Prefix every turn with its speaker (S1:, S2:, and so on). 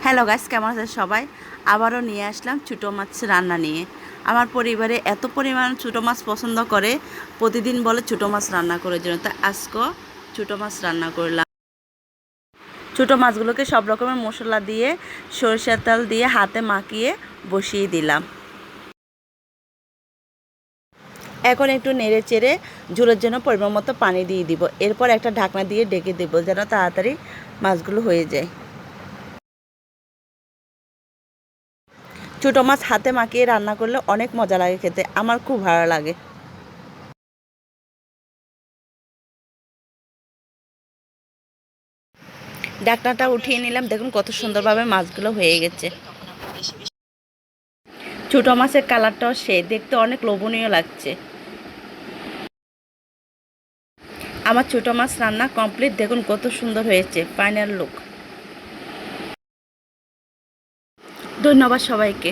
S1: Hello guys, কেমন আছেন সবাই? আবারও নিয়ে আসলাম ছোটো মাছ রান্না নিয়ে। আমার পরিবারে এত পরিমাণ ছোটো মাছ পছন্দ করে, প্রতিদিন বলে ছোটো মাছ রান্না করার জন্য। তাই আজকেও ছোটো মাছ রান্না করলাম। ছোটো মাছগুলোকে সব রকমের মশলা দিয়ে, সরিষার তেল দিয়ে হাতে মাখিয়ে বসিয়ে দিলাম। এখন একটু নেড়ে চেড়ে ঝোলের জন্য পরিমাণ মতো পানি দিয়ে দিব। এরপর একটা ঢাকনা দিয়ে ঢেকে দেবো, যেন তাড়াতাড়ি মাছগুলো হয়ে যায়। ছোটো মাছ হাতে মাখিয়ে রান্না করলে অনেক মজা লাগে খেতে, আমার খুব ভালো লাগে। ঢাকনাটা উঠিয়ে নিলাম, দেখুন কত সুন্দরভাবে মাছগুলো হয়ে গেছে। ছোটো মাছের কালারটাও দেখতে অনেক লোভনীয় লাগছে। আমার ছোটো মাছ রান্না কমপ্লিট, দেখুন কত সুন্দর হয়েছে ফাইনাল লুক। ধন্যবাদ সবাইকে।